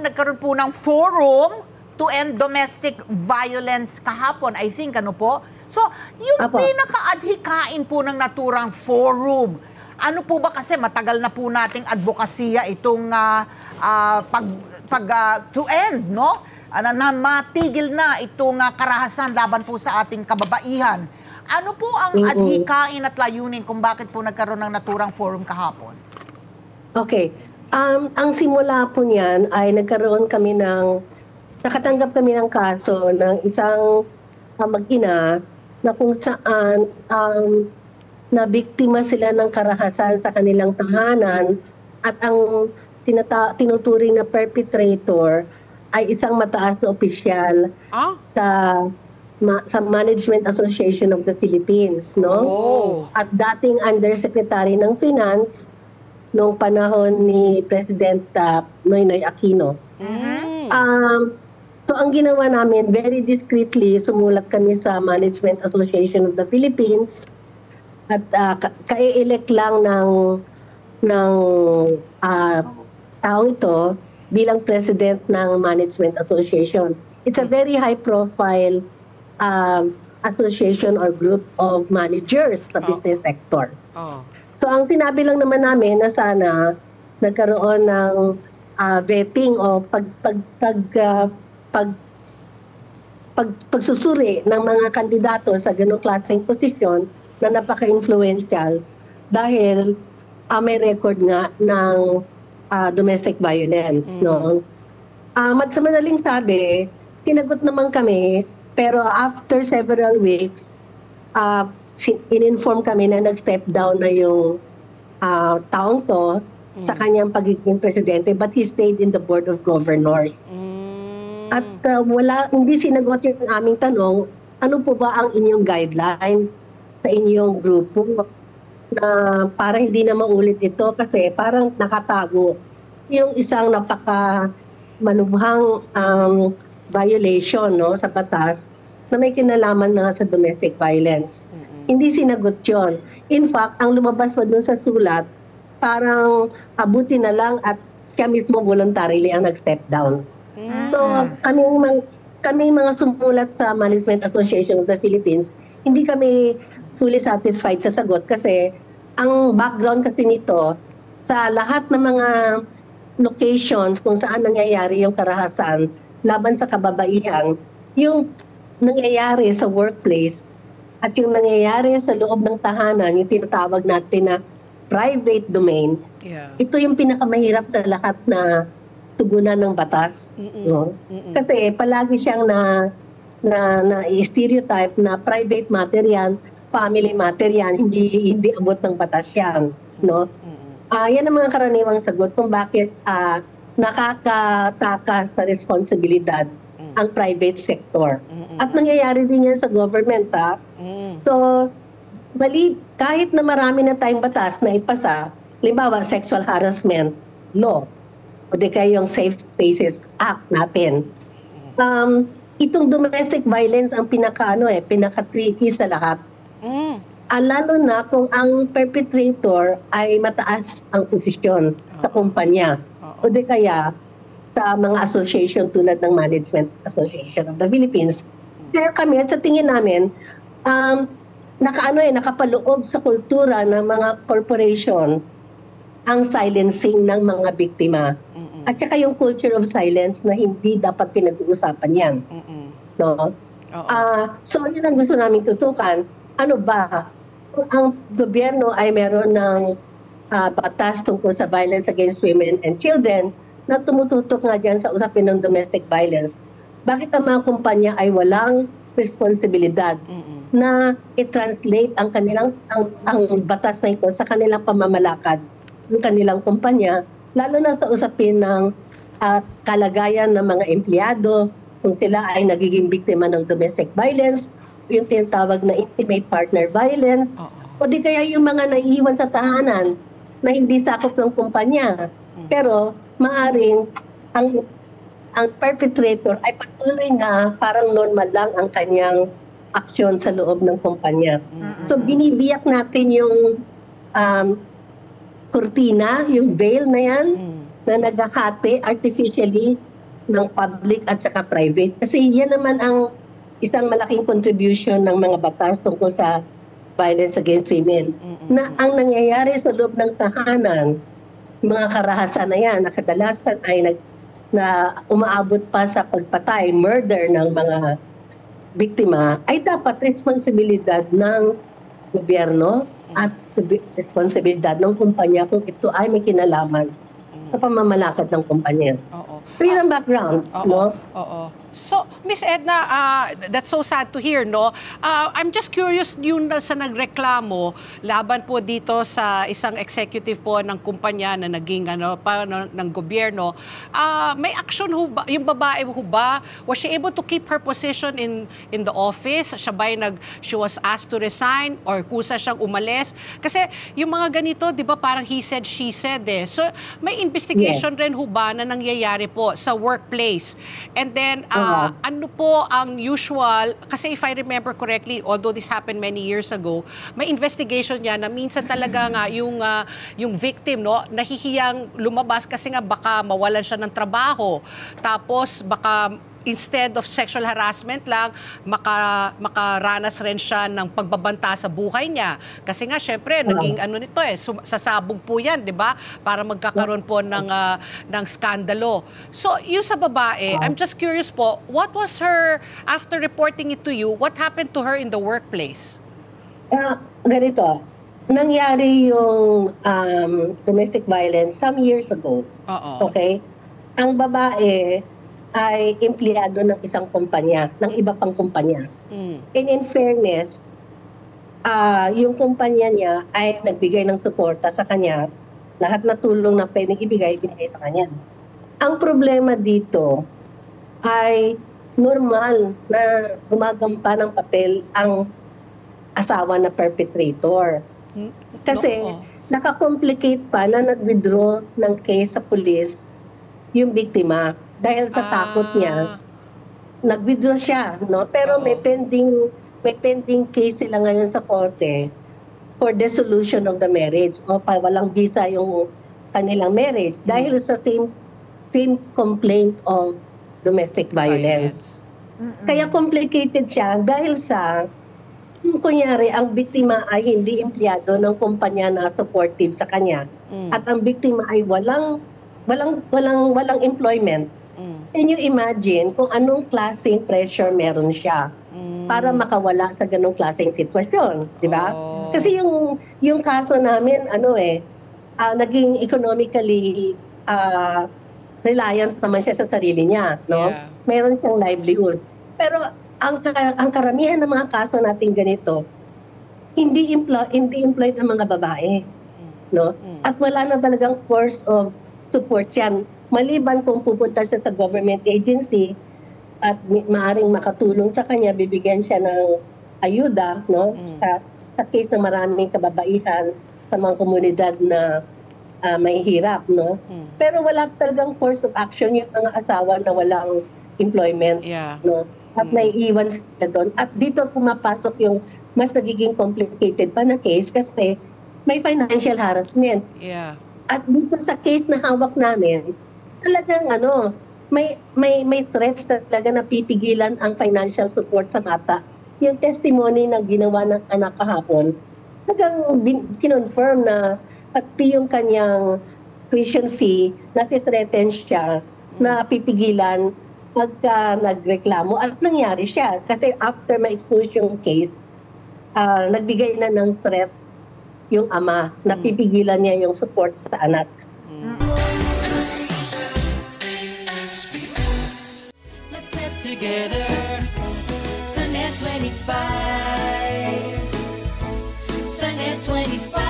Nagkaroon po ng forum to end domestic violence kahapon, I think, ano po? So, yung pinaka-adhikain po ng naturang forum, ano po ba kasi matagal na po nating advokasya itong to end, no? Na matigil na itong karahasan laban po sa ating kababaihan. Ano po ang adhikain at layunin kung bakit po nagkaroon ng naturang forum kahapon? Okay. Ang simula po niyan ay nakatanggap kami ng kaso ng isang mag-ina na kung saan na biktima sila ng karahasan sa kanilang tahanan at ang tinuturing na perpetrator ay isang mataas na opisyal sa Management Association of the Philippines, no? At dating Undersecretary ng Finance noong panahon ni President Noynoy Aquino. So ang ginawa namin, very discreetly, sumulat kami sa Management Association of the Philippines at ka-elect lang ng taong ito bilang president ng Management Association. It's a very high-profile association or group of managers sa business sector. So ang sinabi lang naman namin na sana nagkaroon ng vetting o pagsusuri ng mga kandidato sa ganong klaseng posisyon na napaka-influential dahil may record nga ng domestic violence. No? At sa madaling sabi, tinagot naman kami, pero after several weeks, in-inform kami na nag-step down na yung taong to sa kanyang pagiging presidente, but he stayed in the Board of Governors. At hindi sinagot yung aming tanong, ano po ba ang inyong guideline sa inyong grupo na para hindi na maulit ito kasi parang nakatago yung isang napaka-manubhang violation, no, sa batas na may kinalaman na sa domestic violence. Hindi sinagot yon. In fact, ang lumabas pa doon sa sulat, parang abuti na lang at siya mismo voluntarily ang nag-step down. So, kaming mga sumulat sa Management Association of the Philippines, hindi kami fully satisfied sa sagot kasi ang background kasi nito, sa lahat ng mga locations kung saan nangyayari yung karahasan laban sa kababaihan, yung nangyayari sa workplace at yung nangyayari sa loob ng tahanan, yung tinatawag natin na private domain, ito yung pinakamahirap sa lahat na tugunan ng batas. No? Kasi palagi siyang na-stereotype na private matter yan, family matter yan, hindi abot ng batas yan. No? Yan ang mga karaniwang sagot kung bakit nakakatakas sa responsibilidad ang private sector. At nangyayari din yan sa government. So, kahit na marami na tayong batas na ipasa, limbawa sexual harassment law, o di kaya yung Safe Spaces Act natin. Itong domestic violence ang pinaka-tricky sa lahat. Lalo na kung ang perpetrator ay mataas ang posisyon sa kumpanya. O di kaya sa mga association tulad ng Management Association of the Philippines. Kaya kami, sa tingin namin, nakapaloob sa kultura ng mga corporation ang silencing ng mga biktima. At saka yung culture of silence na hindi dapat pinag-uusapan yan. No? So, yun ang gusto namin tutukan. Ano ba? Kung ang gobyerno ay meron ng batas tungkol sa violence against women and children na tumututok nga dyan sa usapin ng domestic violence, bakit ang mga kumpanya ay walang responsibilidad na i-translate ang batas na ito sa kanilang pamamalakad ng kanilang kumpanya, lalo na sa usapin ng kalagayan ng mga empleyado, kung sila ay nagiging biktima ng domestic violence, yung tinatawag na intimate partner violence, o di kaya yung mga naiiwan sa tahanan na hindi sakop ng kumpanya. Pero maaring ang perpetrator ay patuloy na parang normal lang ang kanyang aksyon sa loob ng kumpanya. So binibiyak natin yung kurtina, yung veil na yan, na naghahati artificially ng public at saka private. Kasi yan naman ang isang malaking contribution ng mga batas tungkol sa violence against women. Na ang nangyayari sa loob ng tahanan, mga karahasan na yan, na kadalasan ay na umaabot pa sa pagpatay, murder ng mga biktima, ay dapat responsibilidad ng gobyerno at responsibilidad ng kumpanya kung ito ay may kinalaman sa pamamalakad ng kumpanya. Oo. So yun ang background, no? Oo. So, Miss Edna, that's so sad to hear, no? I'm just curious, yung sa nagreklamo, laban po dito sa isang executive po ng kumpanya na naging ng gobyerno, may action ho ba, yung babae ho ba, was she able to keep her position in the office? Siya ba she was asked to resign or kusa siyang umalis? Kasi yung mga ganito, di ba, parang he said, she said eh. So, may investigation rin ho ba na nangyayari po sa workplace? And then, ano po ang usual, kasi if I remember correctly, although this happened many years ago, may investigation niya na minsan talaga nga yung victim, no, nahihiyang lumabas kasi nga baka mawalan siya ng trabaho. Tapos baka instead of sexual harassment lang, makaranas rin siya ng pagbabanta sa buhay niya. Kasi nga, syempre, naging nito sasabog po yan, di ba? Para magkakaroon po ng skandalo. So, yung sa babae, I'm just curious po, what was her, after reporting it to you, what happened to her in the workplace? Ganito, nangyari yung domestic violence some years ago. Okay? Ang babae ay empleyado ng isang kumpanya, ng iba pang kumpanya. And in fairness, yung kumpanya niya ay nagbigay ng suporta sa kanya. Lahat na tulong na pwedeng ibigay sa kanya. Ang problema dito ay normal na gumagampa ng papel ang asawa na perpetrator. Kasi nakakomplicate pa na nag-withdraw ng case sa police yung biktima. Dahil sa takot niya, nag-withdraw siya, no? Pero may pending case sila ngayon sa korte for dissolution of the marriage o walang visa yung kanilang marriage dahil sa same complaint of domestic violence. Kaya complicated siya dahil sa kunyari ang biktima ay hindi empleyado ng kumpanya na supportive sa kanya at ang biktima ay walang employment. Can you imagine kung anong klaseng pressure meron siya para makawala sa ganong klaseng sitwasyon, di ba? Kasi yung kaso namin, naging economically reliant naman siya sa sarili niya, no? Yeah. Meron siyang livelihood. Pero ang karamihan ng mga kaso natin ganito, hindi employed ng mga babae, no? At wala na talagang force of support yan. Maliban kung pupunta siya sa government agency at maaring makatulong sa kanya, bibigyan siya ng ayuda, no? Sa case ng maraming kababaihan sa mga komunidad na may hirap, no? Pero wala talagang force of action yung mga asawa na walang employment, no? At naiiwan sila doon. At dito pumapasok yung mas nagiging complicated pa na case kasi may financial harassment. At dito sa case na hawak namin, talagang may threats talaga na pipigilan ang financial support sa bata. Yung testimony na ginawa ng anak kahapon, talagang kinonfirm na pati yung kanyang tuition fee, nati-threaten siya na pipigilan pagka nagreklamo. At nangyari siya kasi after ma-expose yung case, nagbigay na ng threat yung ama na pipigilan niya yung support sa anak. Together, Sunnet 25, Sunnet 25.